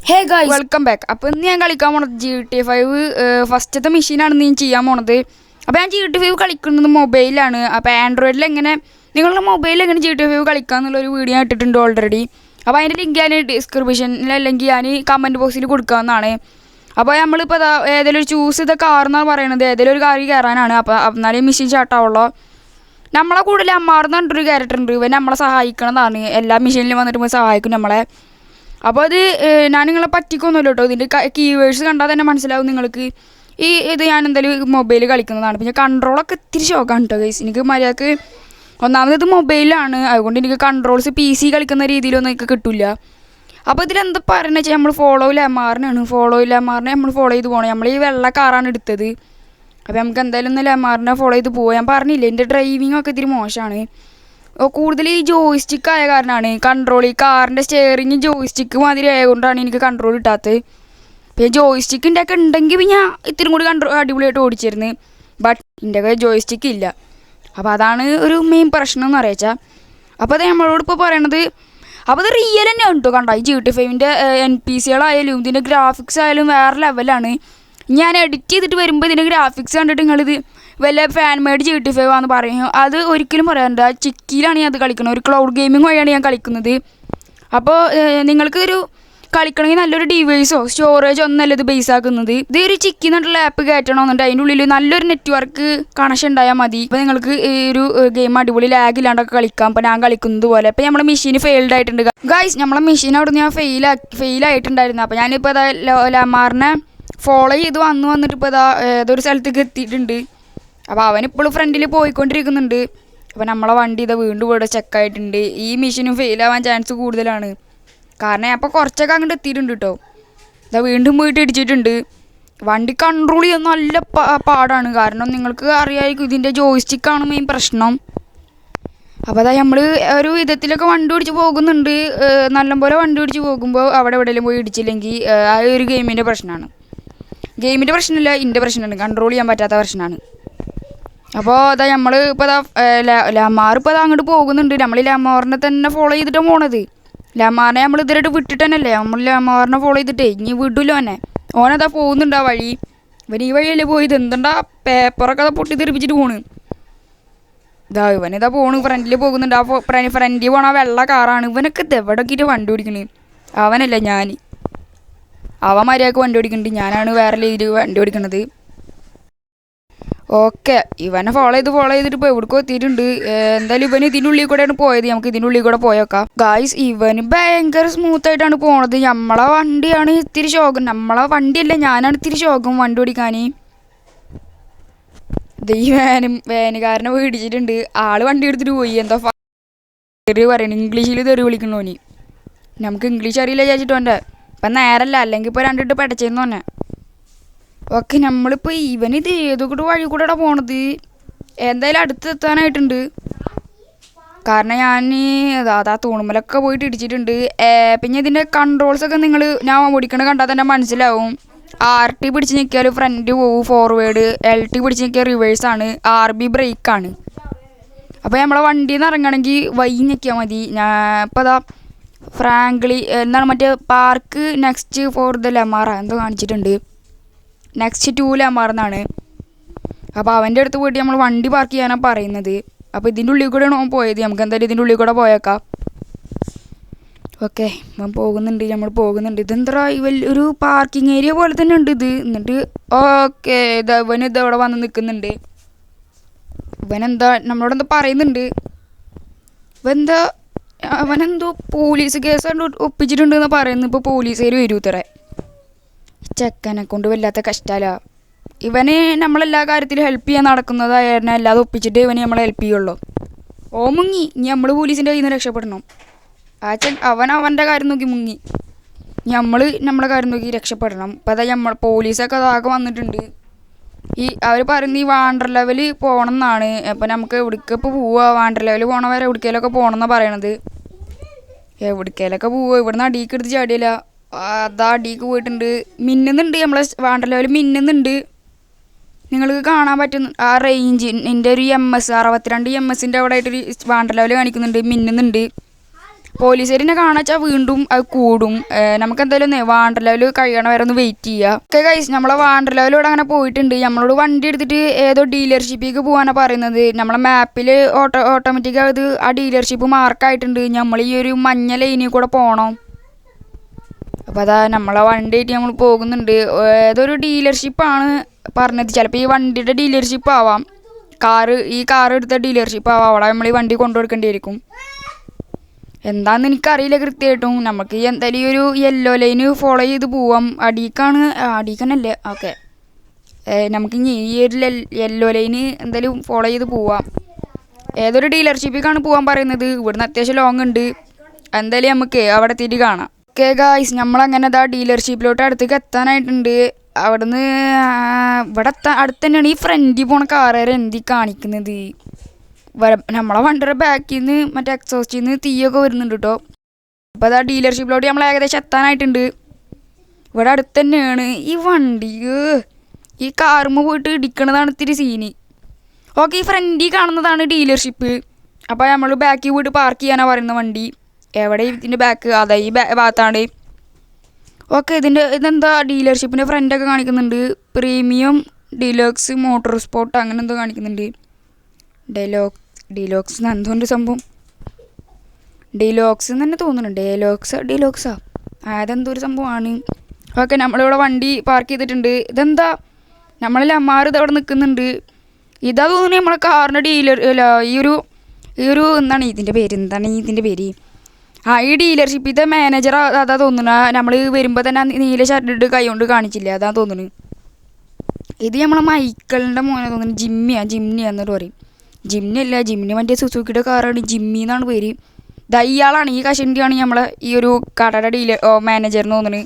Hey guys welcome back. അപ്പോൾ ഇന്ന് ഞാൻ കളിക്കാൻ പോണത് GTA 5 ഫസ്റ്റത്തെ മെഷീനാണ് ഞാൻ ചെയ്യാൻ പോണത്. അപ്പോൾ ഞാൻ GTA 5 കളിക്കുന്നത് മൊബൈലാണ്. അപ്പോൾ ആൻഡ്രോയിഡിൽ എങ്ങനെ നിങ്ങളുടെ മൊബൈലിൽ എങ്ങനെ GTA 5 കളിക്കാമെന്നുള്ളൊരു വീഡിയോ ഇട്ടിട്ടുണ്ട് ഓൾറെഡി. അപ്പോൾ അതിൻ്റെ ലിങ്ക് ഞാൻ ഡിസ്ക്രിപ്ഷനിൽ അല്ലെങ്കിൽ ഞാൻ കമൻറ്റ് ബോക്സിൽ കൊടുക്കാവുന്നതാണ്. അപ്പോൾ നമ്മളിപ്പോൾ ഏതെങ്കിലും ഒരു ചൂസ് ചെയ്ത കാറെന്നാണ് പറയണത്. ഏതെങ്കിലും ഒരു കാറിൽ കയറാനാണ്. അപ്പോൾ എന്നാലേ മെഷീൻ സ്റ്റാർട്ടാവുള്ളൂ. നമ്മളെ കൂടുതൽ അമ്മാർന്ന് പറഞ്ഞിട്ടൊരു ക്യാരക്ടർ ഉണ്ട്. ഇവൻ നമ്മളെ സഹായിക്കണതാണ്. എല്ലാ മെഷീനിലും വന്നിട്ട് സഹായിക്കും നമ്മളെ. അപ്പോൾ അത് ഞാൻ നിങ്ങളെ പറ്റിക്കൊന്നുമില്ല കേട്ടോ. ഇതിൻ്റെ കീവേഡ്സ് കണ്ടാൽ തന്നെ മനസ്സിലാവും നിങ്ങൾക്ക്. ഇത് ഞാൻ എന്തായാലും മൊബൈൽ കളിക്കുന്നതാണ്. പിന്നെ കൺട്രോളൊക്കെ ഇത്തിരി ഷോക്കാണ് കേട്ടോ ഗൈസ്. എനിക്ക് മര്യാദക്ക് ഒന്നാമത് ഇത് മൊബൈലാണ്. അതുകൊണ്ട് എനിക്ക് കൺട്രോൾസ് PC കളിക്കുന്ന രീതിയിലൊന്നും എനിക്ക് കിട്ടില്ല. അപ്പോൾ ഇതിലെന്താ പറയുന്നത് വെച്ചാൽ നമ്മൾ ഫോളോ ലെമാറിനാണ് നമ്മൾ ഫോളോ ചെയ്ത് പോകണം. നമ്മൾ ഈ വെള്ള കാറാണ് എടുത്തത്. അപ്പോൾ നമുക്ക് എന്തായാലും ഒന്ന് ലെമാറിനെ ഫോളോ ചെയ്ത് പോകാം. ഞാൻ പറഞ്ഞില്ലേ എൻ്റെ ഡ്രൈവിംഗ് ഒക്കെ ഇത്തിരി മോശമാണ്. കൂടുതൽ ഈ ജോയിസ്റ്റിക്ക് ആയ കാരണമാണ് കൺട്രോൾ. ഈ കാറിൻ്റെ സ്റ്റിയറിങ് ജോയിസ്റ്റിക്ക് മാതിരി ആയതുകൊണ്ടാണ് എനിക്ക് കൺട്രോൾ കിട്ടാത്തത്. പിന്നെ ജോയിസ്റ്റിക്കിൻ്റെ ഒക്കെ ഉണ്ടെങ്കിൽ പിന്നെ ഞാൻ ഇത്തിരി കൂടി അടിപൊളിയായിട്ട് ഓടിച്ചിരുന്നു. ബട്ട് എൻ്റെ ഒക്കെ ജോയിസ്റ്റിക്ക് ഇല്ല. അപ്പോൾ അതാണ് ഒരു മെയിൻ പ്രശ്നം എന്ന് അറിയിച്ചാൽ. അപ്പോൾ അത് നമ്മളോട് ഇപ്പോൾ പറയണത് അപ്പോൾ അത് റിയൽ തന്നെ ഉണ്ടോ കണ്ടോ. ഈ GTA 5 NPCകളായാലും ഇതിൻ്റെ ഗ്രാഫിക്സ് ആയാലും വേറെ ലെവലാണ്. ഞാൻ എഡിറ്റ് ചെയ്തിട്ട് വരുമ്പോൾ ഇതിൻ്റെ ഗ്രാഫിക്സ് കണ്ടിട്ട് നിങ്ങളിത് വല്ല ഫാൻ മെയ്ഡ് GTA 5 ആണെന്ന് പറയും. അത് ഒരിക്കലും പറയാറുണ്ട്. ചിക്കിയിലാണ് ഞാൻ അത് കളിക്കുന്നത്. ഒരു ക്ലൗഡ് ഗെയിമിംഗ് വഴിയാണ് ഞാൻ കളിക്കുന്നത്. അപ്പോൾ നിങ്ങൾക്ക് ഒരു കളിക്കണമെങ്കിൽ നല്ലൊരു ഡിവൈസോ സ്റ്റോറേജോ ഒന്നല്ല ഇത് ബേസ് ആക്കുന്നത്. ഇത് ഒരു ചിക്കി എന്നുള്ള ആപ്പ് കയറ്റണമെന്നുണ്ട്. അതിൻ്റെ ഉള്ളിൽ നല്ലൊരു നെറ്റ്വർക്ക് കണക്ഷൻ ഉണ്ടായാൽ മതി. ഇപ്പോൾ നിങ്ങൾക്ക് ഈ ഒരു ഗെയിം അടിപൊളി ലാഗ് ഇല്ലാണ്ടൊക്കെ കളിക്കാം. ഇപ്പോൾ ഞാൻ കളിക്കുന്നത് പോലെ. ഇപ്പോൾ നമ്മുടെ മെഷീൻ ഫെയിൽഡ് ആയിട്ടുണ്ട് ഗൈസ്. നമ്മളെ മെഷീൻ അവിടെ നിന്ന് ഞാൻ ഫെയിലായിട്ടുണ്ടായിരുന്നു. അപ്പോൾ ഞാനിപ്പോൾ ലെമാറിനെ ഫോളോ ചെയ്ത് വന്നിട്ട് ഇപ്പോൾ ഏതൊരു സ്ഥലത്തേക്ക് എത്തിയിട്ടുണ്ട്. അപ്പോൾ അവനിപ്പോഴും ഫ്രണ്ടിൽ പോയിക്കൊണ്ടിരിക്കുന്നുണ്ട്. അപ്പോൾ നമ്മളെ വണ്ടി വീണ്ടും ഇവിടെ ചെക്കായിട്ടുണ്ട്. ഈ മെഷീനും ഫെയിലാവാൻ ചാൻസ് കൂടുതലാണ്. കാരണം അപ്പോൾ കുറച്ചൊക്കെ അങ്ങോട്ട് എത്തിയിട്ടുണ്ട് കേട്ടോ. വീണ്ടും പോയിട്ട് ഇടിച്ചിട്ടുണ്ട്. വണ്ടി കൺട്രോൾ ചെയ്യാൻ നല്ല പാടാണ്. കാരണം നിങ്ങൾക്ക് അറിയാമായിരിക്കും ഇതിൻ്റെ ജോയിസ്റ്റിക്കാണ് മെയിൻ പ്രശ്നം. അപ്പോൾ നമ്മൾ ഒരു വിധത്തിലൊക്കെ വണ്ടി ഓടിച്ച് പോകുന്നുണ്ട്. നല്ലപോലെ വണ്ടി ഓടിച്ച് പോകുമ്പോൾ അവിടെ എവിടെയെങ്കിലും പോയി ഇടിച്ചില്ലെങ്കിൽ ആ ഒരു ഗെയിമിൻ്റെ പ്രശ്നമാണ്. ഗെയിമിൻ്റെ പ്രശ്നമില്ല, എൻ്റെ പ്രശ്നമാണ്. കൺട്രോൾ ചെയ്യാൻ പറ്റാത്ത പ്രശ്നമാണ്. അപ്പോൾ നമ്മൾ ഇപ്പോൾ ലെമാർ ഇപ്പോൾ അങ്ങോട്ട് പോകുന്നുണ്ട്. നമ്മൾ ലെമാറിനെ തന്നെ ഫോളോ ചെയ്തിട്ടാണ് പോണത്. ലെമാറിനെ നമ്മൾ ഇതിലായിട്ട് വിട്ടിട്ട് തന്നെയല്ലേ. നമ്മൾ ലെമാറിനെ ഫോളോ ചെയ്തിട്ടേ ഇനി വിടില്ലോ ഓനെ. ഓനതാ പോകുന്നുണ്ട് ആ വഴി. ഇവൻ ഈ വഴിയല്ലേ പോയത്. എന്തുണ്ടാ പേപ്പറൊക്കെ പൊട്ടി തെറിപ്പിച്ചിട്ട് പോണ്. ഇവനിതാ പോണ്. ഫ്രണ്ടിൽ പോകുന്നുണ്ട്. ആ ഫ്രണ്ടിൽ പോണ ആ വെള്ള കാറാണ്. ഇവനൊക്കെ എവിടെയൊക്കെ വണ്ടി ഓടിക്കണേ. അവനല്ല ഞാൻ. അവൻ മര്യാദക്ക് വണ്ടി ഓടിക്കുന്നുണ്ട്. ഞാനാണ് വേറെ രീതിയിൽ വണ്ടി ഓടിക്കണത്. ഓക്കെ, ഇവനെ ഫോളോ ചെയ്തിട്ട് ഇപ്പോൾ എവിടേക്കോ എത്തിയിട്ടുണ്ട്. എന്തായാലും ഇവന് ഇതിൻ്റെ ഉള്ളിൽ കൂടെയാണ് പോയത്. നമുക്ക് ഇതിൻ്റെ ഉള്ളിൽ കൂടെ പോയേക്കാം ഗായ്സ്. ഇവന് ഭയങ്കര സ്മൂത്തായിട്ടാണ് പോണത്. നമ്മളെ വണ്ടിയാണ് ഇത്തിരി ശോകം. നമ്മളെ വണ്ടിയല്ല, ഞാനാണ് ഇത്തിരി ശോകം വണ്ടി ഓടിക്കാൻ. ഈ വേനുകാരനെ മേടിച്ചിട്ടുണ്ട്. ആള് വണ്ടി എടുത്തിട്ട് പോയി. എന്താ തെറി പറയണം, ഇംഗ്ലീഷിൽ തെറി വിളിക്കണോനി. നമുക്ക് ഇംഗ്ലീഷ് അറിയില്ല വിചാരിച്ചിട്ടോൻ്റെ. ഇപ്പം നേരല്ല, അല്ലെങ്കിൽ ഇപ്പോൾ രണ്ടിട്ട് പഠിച്ചെന്ന് തന്നെ. ഓക്കെ, നമ്മളിപ്പോൾ ഇവനിത് ഏതൊക്കെ വഴി കൂടെയാണ് പോണത്. എന്തായാലും അടുത്തെത്താനായിട്ടുണ്ട്. കാരണം ഞാൻ തൂണുമ്മലൊക്കെ പോയിട്ട് ഇടിച്ചിട്ടുണ്ട്. പിന്നെ ഇതിൻ്റെ കൺട്രോൾസൊക്കെ ഞാൻ ഓടിക്കണ കണ്ടാൽ തന്നെ മനസ്സിലാവും. RT പിടിച്ച് നിൽക്കിയാൽ ഫ്രണ്ട് പോവും ഫോർവേഡ്, LT പിടിച്ച് നിൽക്കിയാൽ റിവേഴ്സാണ്, RB ബ്രേക്കാണ്. അപ്പോൾ നമ്മളെ വണ്ടിയിൽ നിന്ന് ഇറങ്ങണമെങ്കിൽ വൈ നിൽക്കിയാൽ മതി. ഞാൻ ഇപ്പോൾ ഫ്രാങ്ക്ലി എന്താണ് മറ്റേ പാർക്ക് നെക്സ്റ്റ് ഫോർ ദ ലെമാറ എന്തോ കാണിച്ചിട്ടുണ്ട്. നെക്സ്റ്റ് 2 ലെമാർ എന്നാണ്. അപ്പോൾ അവൻ്റെ അടുത്ത് പോയിട്ട് നമ്മൾ വണ്ടി പാർക്ക് ചെയ്യാനാണ് പറയുന്നത്. അപ്പോൾ ഇതിൻ്റെ ഉള്ളിൽ കൂടെയാണ് അവൻ പോയത്. നമുക്ക് എന്തായാലും ഇതിൻ്റെ ഉള്ളിൽ കൂടെ പോയേക്കാം. ഓക്കെ, അവൻ പോകുന്നുണ്ട്. നമ്മൾ പോകുന്നുണ്ട്. ഇതെന്താ ഒരു പാർക്കിംഗ് ഏരിയ പോലെ തന്നെ ഉണ്ട് ഇത്. എന്നിട്ട് ഓക്കെ, ഇവനിത് അവിടെ വന്ന് നിൽക്കുന്നുണ്ട്. ഇവനെന്താ നമ്മളോടെന്താ പറയുന്നുണ്ട്. അവനെന്തോ പോലീസ് കേസ് ഒപ്പിച്ചിട്ടുണ്ടെന്ന് പറയുന്നു. ഇപ്പോൾ പോലീസുകാർ വരൂ ഇത്രേ. ചെക്കനെ കൊണ്ട് വല്ലാത്ത കഷ്ടമല്ല. ഇവന് നമ്മളെല്ലാ കാര്യത്തിലും ഹെൽപ്പ് ചെയ്യാൻ നടക്കുന്നതായിരുന്നു. അല്ലാതെ ഒപ്പിച്ചിട്ട് ഇവന് നമ്മളെ ഹെൽപ്പ് ചെയ്യുള്ളൂ. മുങ്ങി. ഇനി നമ്മൾ പോലീസിൻ്റെ കയ്യിൽ നിന്ന് രക്ഷപ്പെടണം. അവൻ അവൻ്റെ കാര്യം നോക്കി മുങ്ങി. നമ്മളെ കാര്യം നോക്കി രക്ഷപ്പെടണം. ഇപ്പോൾ നമ്മൾ പോലീസൊക്കെ അതാകെ വന്നിട്ടുണ്ട്. അവർ പറയുന്നത് ഈ വാണ്ടർ ലെവൽ പോകണം എന്നാണ്. അപ്പോൾ നമുക്ക് എവിടേക്ക് ഇപ്പോൾ പോവുക. വാണ്ടർ ലെവൽ പോകണവരെ എവിടേക്കേലൊക്കെ പോകണം എന്നാണ് പറയണത്. എവിടേക്കേലൊക്കെ പോവുക. ഇവിടുന്ന് അടിക്ക് എടുത്ത് ചാടിയില്ല. അടിക്ക് പോയിട്ടുണ്ട്. മിന്നുന്നുണ്ട്. നമ്മളെ വാണ്ടർ ലെവൽ മിന്നുന്നുണ്ട്. നിങ്ങൾക്ക് കാണാൻ പറ്റുന്നു ആ റേഞ്ച്. എൻ്റെ ഒരു MS 62 MS അവിടെ ആയിട്ടൊരു വാണ്ടർ ലെവൽ കാണിക്കുന്നുണ്ട്. മിന്നുന്നുണ്ട്. പോലീസുകാരിനെ കാണാച്ചാൽ വീണ്ടും അത് കൂടും. നമുക്ക് എന്തായാലും വാണ്ടർ ലെവൽ കഴിയണ വരെ ഒന്ന് വെയിറ്റ് ചെയ്യുക. ഓക്കെ ഗൈസ്, നമ്മളെ വാണ്ടർ ലെവലിലൂടെ അങ്ങനെ പോയിട്ടുണ്ട്. നമ്മളോട് വണ്ടി എടുത്തിട്ട് ഏതോ ഡീലർഷിപ്പിലേക്ക് പോകാനാണ് പറയുന്നത്. നമ്മളെ മാപ്പിൽ ഓട്ടോമാറ്റിക് അത് ആ ഡീലർഷിപ്പ് മാർക്കായിട്ടുണ്ട്. നമ്മൾ ഈ ഒരു മഞ്ഞ ലൈനിൽ കൂടെ പോകണം. അപ്പോൾ അതാ നമ്മളെ വണ്ടി ആയിട്ട് നമ്മൾ പോകുന്നുണ്ട്. ഏതൊരു ഡീലർഷിപ്പാണ് പറഞ്ഞത്. ചിലപ്പോൾ ഈ വണ്ടിയുടെ ഡീലർഷിപ്പ് ആവാം, ഈ കാർ എടുത്ത ഡീലർഷിപ്പ് ആവാം. അവിടെ നമ്മൾ ഈ വണ്ടി കൊണ്ടുകൊടുക്കേണ്ടിയിരിക്കും. എന്താണെന്ന് എനിക്കറിയില്ല കൃത്യമായിട്ടും. നമുക്ക് എന്തായാലും ഈ ഒരു യെല്ലോ ലൈന് ഫോളോ ചെയ്ത് പോവാം. അടിക്കണല്ലേ? ഓക്കെ, നമുക്കിനി ഈ ഒരു യെല്ലോ ലൈന് എന്തായാലും ഫോളോ ചെയ്ത് പോവാം. ഏതൊരു ഡീലർഷിപ്പിലേക്കാണ് പോകാൻ പറയുന്നത്. ഇവിടുന്ന് അത്യാവശ്യം ലോങ് ഉണ്ട്. എന്തായാലും നമുക്ക് അവിടെ എത്തിയിട്ട് കാണാം. ഓക്കെ ഗായ്സ്, നമ്മളങ്ങനെ ഡീലർഷിപ്പിലോട്ട് അടുത്തേക്ക് എത്താനായിട്ടുണ്ട്. അവിടുന്ന് ഇവിടെ അടുത്ത് തന്നെയാണ് ഈ ഫ്രണ്ടിൽ പോണ കാറുകാരെ എന്തി കാണിക്കുന്നത്. നമ്മളെ വണ്ടിയുടെ ബാക്കിൽ നിന്ന് മറ്റേ എക്സോസ്റ്റിൽ നിന്ന് തീയൊക്കെ വരുന്നുണ്ട് കേട്ടോ. അപ്പോൾ അതാ ഡീലർഷിപ്പിലോട്ട് നമ്മൾ ഏകദേശം എത്താനായിട്ടുണ്ട്. ഇവിടെ അടുത്ത് തന്നെയാണ് ഈ വണ്ടി. ഈ കാറുമ്മ പോയിട്ട് ഇടിക്കണതാണ് ഇത്തിരി സീന്. ഓക്കെ, ഈ ഫ്രണ്ടിൽ കാണുന്നതാണ് ഡീലർഷിപ്പ്. അപ്പോൾ നമ്മൾ ബാക്കിൽ പോയിട്ട് പാർക്ക് ചെയ്യാനാണ് പറയുന്നത് വണ്ടി. എവിടെ ഇതിൻ്റെ ബാക്ക്? അതാ ഈ ഭാഗത്താണ്. ഓക്കെ, ഇതെന്താ ഡീലർഷിപ്പിൻ്റെ ഫ്രണ്ടൊക്കെ കാണിക്കുന്നുണ്ട്. പ്രീമിയം ഡിലോക്സ് മോട്ടോർ സ്പോർട്ട് അങ്ങനെ എന്തോ കാണിക്കുന്നുണ്ട്. ഡിലോക്സ് എന്തുകൊണ്ട് സംഭവം? ഡിലോക്സ് എന്ന് തന്നെ തോന്നുന്നുണ്ട്. ഡിലോക്സാ അതെന്തോ ഒരു സംഭവമാണ്. ഓക്കെ, നമ്മളിവിടെ വണ്ടി പാർക്ക് ചെയ്തിട്ടുണ്ട്. ഇതെന്താ നമ്മളെ ലമാർ ഇത് അവിടെ നിൽക്കുന്നുണ്ട്. ഇതാ തോന്നുന്നു നമ്മളെ കാറിൻ്റെ ഡീലർ. അല്ല, ഈ ഒരു എന്താണ് ഇതിൻ്റെ പേര്? ഈ ഡീലർഷിപ്പിൻ്റെ മാനേജർ അതാ തോന്നുന്നു. നമ്മൾ വരുമ്പോൾ തന്നെ നീല ഷർട്ടിട്ട് കൈ കൊണ്ട് കാണിച്ചില്ല, അതാ തോന്നുന്നു. ഇത് നമ്മളെ മൈക്കിളിൻ്റെ മോനെ തോന്നുന്നു. ജിമ്നി എന്നിട്ട് പറയും. ജിമ്നി അല്ല, ജിമ്നി മറ്റേ സുസുക്കിയുടെ കാറാണ്. ജിമ്മി എന്നാണ് പേര്. ഇയാളാണ്, ഈ കഷണ്ടിയാണ് നമ്മളെ ഈ ഒരു കടയുടെ മാനേജറിന് തോന്നുന്നത്.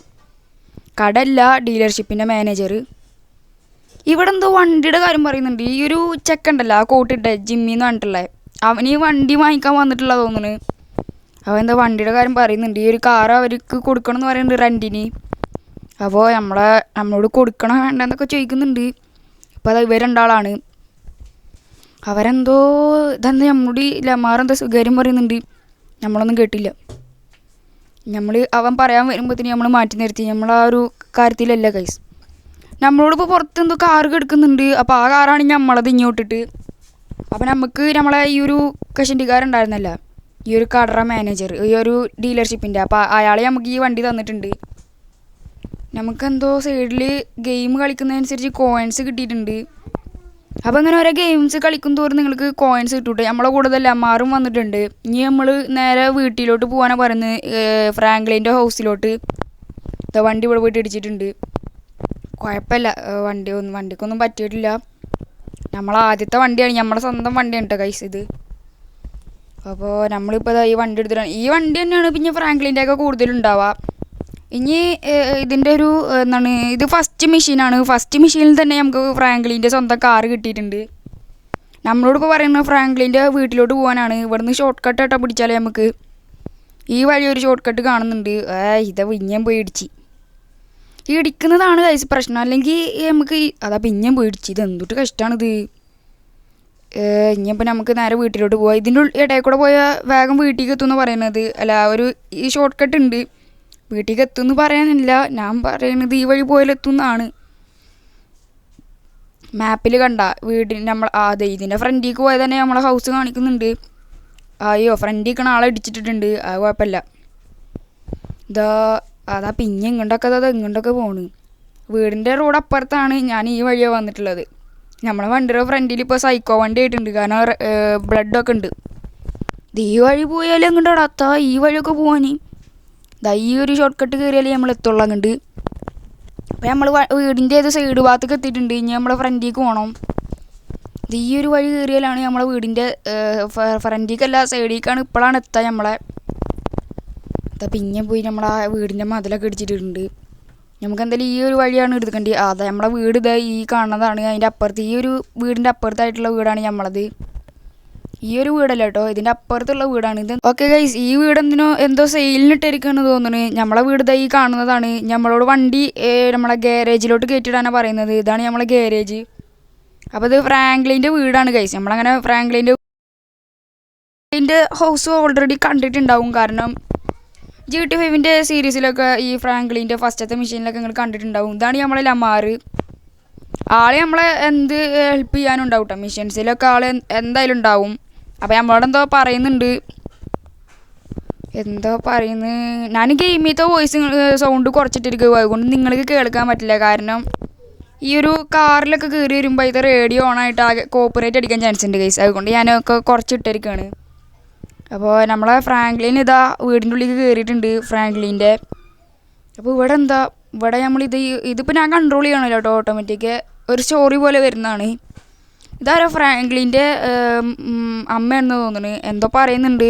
കടയല്ല, ഡീലർഷിപ്പിൻ്റെ മാനേജർ. ഇവിടെ എന്തോ വണ്ടിയുടെ കാര്യം പറയുന്നുണ്ട്. ഈ ഒരു ചെക്കുണ്ടല്ലോ, ആ കോട്ടിട്ടെ ജിമ്മി എന്ന് പറഞ്ഞിട്ടുള്ളത്, അവന് ഈ വണ്ടി വാങ്ങിക്കാൻ വന്നിട്ടുള്ള തോന്നുന്നു. അവൻ എന്താ വണ്ടിയുടെ കാര്യം പറയുന്നുണ്ട്. ഈ ഒരു കാർ അവർക്ക് കൊടുക്കണം എന്ന് പറയുന്നുണ്ട് റെൻറ്റിന്. അപ്പോൾ നമ്മളോട് കൊടുക്കണം വേണ്ടെന്നൊക്കെ ചോദിക്കുന്നുണ്ട്. അപ്പോൾ അത് ഇവരുണ്ടാളാണ്. അവരെന്തോ ഇതെന്താ നമ്മളോട് ലമാറെന്തോ സ്വകാര്യം പറയുന്നുണ്ട്. നമ്മളൊന്നും കേട്ടില്ല. അവൻ പറയാൻ വരുമ്പോഴത്തേന് നമ്മൾ മാറ്റി നിർത്തി. നമ്മൾ ആ ഒരു കാര്യത്തിലല്ല ഗൈസ്. നമ്മളോടിപ്പോൾ പുറത്ത് എന്തോ കാറ് കിടക്കുന്നുണ്ട്. അപ്പോൾ ആ കാറാണ് നമ്മളത് ഇങ്ങോട്ടിട്ട്. അപ്പോൾ നമുക്ക് നമ്മളെ ഈ ഒരു കഷണ്ടിക്കാരുണ്ടായിരുന്നല്ല, ഈ ഒരു കടറ മാനേജർ, ഈ ഒരു ഡീലർഷിപ്പിൻ്റെ, അപ്പോൾ അയാളെ നമുക്ക് ഈ വണ്ടി തന്നിട്ടുണ്ട്. നമുക്കെന്തോ സൈഡിൽ ഗെയിം കളിക്കുന്നതനുസരിച്ച് കോയിൻസ് കിട്ടിയിട്ടുണ്ട്. അപ്പോൾ ഇങ്ങനെ ഓരോ ഗെയിംസ് കളിക്കും തോറും നിങ്ങൾക്ക് കോയിൻസ് കിട്ടൂട്ടെ. നമ്മളെ കൂടുതൽ ലമാറും വന്നിട്ടുണ്ട്. ഇനി നമ്മൾ നേരെ വീട്ടിലോട്ട് പോകാനാണ് പറയുന്നത്, ഫ്രാങ്ക്ലിൻ്റെ ഹൗസിലോട്ട്. വണ്ടി ഇവിടെ പോയിട്ട് ഇടിച്ചിട്ടുണ്ട്. കുഴപ്പമില്ല, വണ്ടിക്കൊന്നും പറ്റിയിട്ടില്ല. നമ്മളെ ആദ്യത്തെ വണ്ടിയാണ്, നമ്മുടെ സ്വന്തം വണ്ടിയാണ് കേട്ടോ ഗൈസ് ഇത്. അപ്പോൾ നമ്മളിപ്പോൾ ഈ വണ്ടി എടുത്തിട്ടാണ്. ഈ വണ്ടി തന്നെയാണ് പിന്നെ ഫ്രാങ്ക്ലിൻ്റെ ഒക്കെ കൂടുതലുണ്ടാവുക. ഇനി ഇതിൻ്റെ ഒരു എന്താണ്, ഇത് ഫസ്റ്റ് മെഷീനാണ്. ഫസ്റ്റ് മെഷീനിൽ തന്നെ നമുക്ക് ഫ്രാങ്ക്ലിൻ്റെ സ്വന്തം കാറ് കിട്ടിയിട്ടുണ്ട്. നമ്മളോടിപ്പോൾ പറയുന്നത് ഫ്രാങ്ക്ലിൻ്റെ വീട്ടിലോട്ട് പോകാനാണ്. ഇവിടുന്ന് ഷോർട്ട് കട്ട് ആയിട്ടാണ് പിടിച്ചാലേ നമുക്ക്. ഈ വഴി ഒരു ഷോർട്ട് കട്ട് കാണുന്നുണ്ട്. ഇതാ പിന്നെയും പോയി ഇടിച്ച്. ഈ ഇടിക്കുന്നതാണ് കൈസ് പ്രശ്നം. അല്ലെങ്കിൽ നമുക്ക് അതാ പിന്നെയും പോയി ഇടിച്ച്. ഇത് എന്തൊട്ട് കഷ്ടമാണിത്. ഇനിയിപ്പോൾ നമുക്ക് നേരെ വീട്ടിലോട്ട് പോകാം. ഇതിൻ്റെ ഇടയിൽ കൂടെ പോയാൽ വേഗം വീട്ടിലേക്ക് എത്തുമെന്ന് പറയുന്നത്. അല്ല, ഈ ഷോർട്ട് കട്ട് ഉണ്ട്. വീട്ടിലേക്ക് എത്തുമെന്ന് പറയാനില്ല, ഞാൻ പറയുന്നത് ഈ വഴി പോയാലെത്തുന്നതാണ്. മാപ്പിൽ കണ്ട ഇതിൻ്റെ ഫ്രണ്ടിലേക്ക് പോയാൽ തന്നെ നമ്മളെ ഹൗസ് കാണിക്കുന്നുണ്ട്. അയ്യോ, ഫ്രണ്ടിലേക്കാണ് ആളെ ഇടിച്ചിട്ടിട്ടുണ്ട്. അത് കുഴപ്പമില്ല. അതാ പിന്നെ ഇങ്ങോട്ടൊക്കെ പോണ്. വീടിൻ്റെ റോഡ് അപ്പുറത്താണ്. ഞാൻ ഈ വഴിയാണ് വന്നിട്ടുള്ളത്. നമ്മളെ വണ്ടിയുടെ ഫ്രണ്ടിൽ ഇപ്പോൾ സൈക്കോ വണ്ടി ആയിട്ടുണ്ട്. കാരണം ബ്ലഡൊക്കെ ഉണ്ട്. ഈ വഴി പോയാലും അങ്ങോട്ട് അടത്ത ഈ വഴിയൊക്കെ പോകാൻ ഈ ഒരു ഷോർട്ട് കട്ട് കയറിയാലേ നമ്മൾ എത്തുള്ളൂ അങ്ങോട്ട്. അപ്പോൾ നമ്മൾ വീടിൻ്റെ ഏത് സൈഡ് ഭാഗത്തേക്ക് എത്തിയിട്ടുണ്ട്. ഇനി നമ്മളെ ഫ്രണ്ടിലേക്ക് പോകണം. ഈ ഒരു വഴി കയറിയാലാണ് നമ്മളെ വീടിൻ്റെ ഫ്രണ്ടിലേക്കല്ല സൈഡിലേക്കാണ് ഇപ്പോഴാണ് എത്തുക നമ്മളെ. പിന്നെ പോയി നമ്മളെ വീടിൻ്റെ മതിലൊക്കെ ഇടിച്ചിട്ടുണ്ട്. നമുക്ക് എന്തായാലും ഈ ഒരു വഴിയാണ് എടുക്കേണ്ടത്. അതെ, നമ്മളെ വീട് ഇതാ ഈ കാണുന്നതാണ്. അതിൻ്റെ അപ്പുറത്ത് ഈ ഒരു വീടിൻ്റെ അപ്പുറത്തായിട്ടുള്ള വീടാണ് നമ്മളത്. ഈ ഒരു വീടല്ല കേട്ടോ, ഇതിൻ്റെ അപ്പുറത്തുള്ള വീടാണ് ഇത്. ഓക്കെ ഗൈസ്, ഈ വീട് എന്തോ സെയിലിനിട്ടിരിക്കുകയാണ് തോന്നുന്നു. നമ്മളെ വീട് ഇതാ ഈ കാണുന്നതാണ്. നമ്മളോട് വണ്ടി നമ്മളെ ഗാരേജിലോട്ട് കയറ്റിയിടാനാണ് പറയുന്നത്. ഇതാണ് നമ്മളെ ഗാരേജ്. അപ്പോൾ ഇത് ഫ്രാങ്ക്ലിൻ്റെ വീടാണ് ഗൈസ്. നമ്മളങ്ങനെ ഫ്രാങ്ക്ലിൻ്റെ പാട്ടിൻ്റെ ഹൗസ് ഓൾറെഡി കണ്ടിട്ടുണ്ടാവും. കാരണം GTA 5 സീരീസിലൊക്കെ ഈ ഫ്രാങ്ക്ലിൻ്റെ ഫസ്റ്റത്തെ മെഷീനിലൊക്കെ നിങ്ങൾ കണ്ടിട്ടുണ്ടാവും. ഇതാണ് നമ്മളെ ലമാർ. ആളെ നമ്മളെ എന്ത് ഹെൽപ്പ് ചെയ്യാനും ഉണ്ടാവും കേട്ടോ. മിഷൻസിലൊക്കെ ആൾ എന്തായാലും ഉണ്ടാവും. അപ്പോൾ നമ്മളോട് എന്തോ പറയുന്നത്. ഞാൻ ഗെയിമിലത്തെ വോയിസ് സൗണ്ട് കുറച്ചിട്ടിരിക്കുക. അതുകൊണ്ട് നിങ്ങൾക്ക് കേൾക്കാൻ പറ്റില്ല. കാരണം ഈ ഒരു കാറിലൊക്കെ കയറി വരുമ്പോൾ ഇത് റേഡിയോ ഓണായിട്ട് ആകെ കോപ്പറേറ്റ് അടിക്കാൻ ചാൻസ് ഉണ്ട് ഗൈസ്. അതുകൊണ്ട് ഞാനൊക്കെ കുറച്ചിട്ടിരിക്കുകയാണ്. അപ്പോൾ നമ്മളെ ഫ്രാങ്ക്ലിൻ ഇതാ വീടിൻ്റെ ഉള്ളിൽ കയറിയിട്ടുണ്ട് ഫ്രാങ്ക്ലിൻ്റെ. അപ്പോൾ ഇവിടെ ഇതിപ്പോൾ ഞാൻ കൺട്രോൾ ചെയ്യണമല്ലോ കേട്ടോ. ഓട്ടോമാറ്റിക് ഒരു സ്റ്റോറി പോലെ വരുന്നതാണ്. ഇതാരോ ഫ്രാങ്ക്ലിൻ്റെ അമ്മയാണെന്ന് തോന്നുന്നു. എന്തോ പറയുന്നുണ്ട്.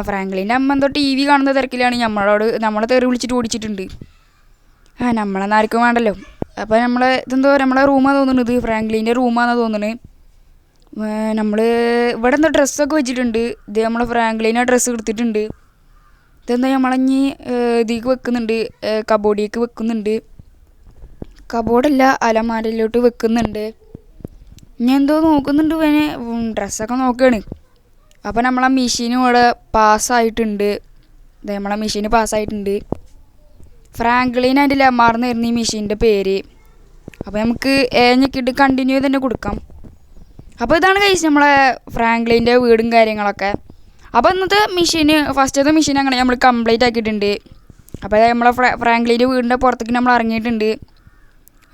ഫ്രാങ്ക്ലിൻ്റെ അമ്മ എന്തോ TV കാണുന്ന തിരക്കിലാണ്. നമ്മളെ തെറി വിളിച്ചിട്ട് ഓടിച്ചിട്ടുണ്ട്. നമ്മളെന്ന് ആർക്കും വേണ്ടല്ലോ. അപ്പോൾ നമ്മളെ റൂമാണെന്ന് തോന്നുന്നത്. ഫ്രാങ്ക്ലിൻ്റെ റൂമാണെന്ന് തോന്നുന്നത്. നമ്മൾ ഇവിടെ എന്തോ ഡ്രസ്സൊക്കെ വെച്ചിട്ടുണ്ട്. ഇത് നമ്മളെ ഫ്രാങ്ക്ലിനെ ഡ്രസ്സ് എടുത്തിട്ടുണ്ട്. ഇതെന്താ നമ്മളഞ്ഞി ഇതിലേക്ക് വെക്കുന്നുണ്ട്. കബോർഡിലേക്ക് വെക്കുന്നുണ്ട്. കബോർഡല്ല, അലമാരയിലോട്ട് വെക്കുന്നുണ്ട്. ഞാൻ എന്തോ നോക്കുന്നുണ്ട്. ഇവനെ ഡ്രസ്സൊക്കെ നോക്കുകയാണ്. അപ്പോൾ നമ്മളെ മെഷീനും ഇവിടെ പാസ്സായിട്ടുണ്ട്. നമ്മളെ മെഷീന് പാസ്സായിട്ടുണ്ട്. ഫ്രാങ്ക്ലിൻ അതിൻ്റെ ലമാർന്നായിരുന്നു ഈ മെഷീൻ്റെ പേര്. അപ്പോൾ നമുക്ക് ഞെക്കിയിട്ട് കണ്ടിന്യൂ തന്നെ കൊടുക്കാം. അപ്പോൾ ഇതാണ് ഗൈസ് നമ്മളെ ഫ്രാങ്ക്ലിൻ്റെ വീടും കാര്യങ്ങളൊക്കെ. അപ്പോൾ ഇന്നത്തെ ഫസ്റ്റത്തെ മെഷീൻ അങ്ങനെ നമ്മൾ കംപ്ലീറ്റ് ആക്കിയിട്ടുണ്ട്. അപ്പോൾ നമ്മളെ ഫ്രാങ്ക്ലിൻ്റെ വീടിൻ്റെ പുറത്തേക്ക് നമ്മൾ ഇറങ്ങിയിട്ടുണ്ട്.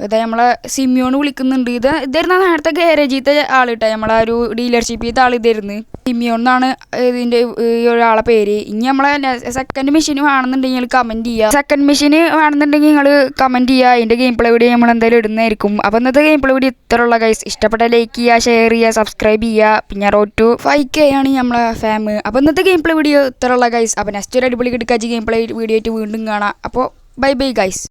നമ്മളെ സിമിയോണ് വിളിക്കുന്നുണ്ട്. ഇതായിരുന്നു നേരത്തെ ഗാരേജിലത്തെ ആൾ കേട്ടോ. നമ്മളെ ഒരു ഡീലർഷിപ്പിലത്തെ ആൾ ഇതായിരുന്നു. സിമിയോൺ എന്നാണ് ഇതിൻ്റെ ഈ ഒരാളെ പേര്. ഇനി നമ്മളെ സെക്കൻഡ് മെഷീൻ വേണമെന്നുണ്ടെങ്കിൽ കമൻറ്റ് ചെയ്യുക. സെക്കൻഡ് മെഷീൻ വേണമെന്നുണ്ടെങ്കിൽ നിങ്ങൾ കമൻറ്റ് ചെയ്യുക. അതിൻ്റെ ഗെയിം പ്ലേ വീഡിയോ നമ്മൾ എന്തായാലും ഇടുന്നതായിരിക്കും. അപ്പോൾ ഇന്നത്തെ ഗെയിം പ്ലേ വീഡിയോ ഇത്രയുള്ള ഗൈസ്. ഇഷ്ടപ്പെട്ട ലൈക്ക് ചെയ്യുക, ഷെയർ ചെയ്യുക, സബ്സ്ക്രൈബ് ചെയ്യുക. പിന്നെ റോഡ് ടു 5K ആണ് നമ്മളെ ഫാം. അപ്പോൾ ഇന്നത്തെ ഗെയിം പ്ലേ വീഡിയോ ഇത്രയുള്ള ഗൈസ്. അപ്പോൾ നെക്സ്റ്റ് ഒരു അടിപൊളി കിടക്കാച്ച് ഗെയിം പ്ലേ വീഡിയോ ആയിട്ട് വീണ്ടും കാണാം. അപ്പോൾ ബൈ ഗൈസ്.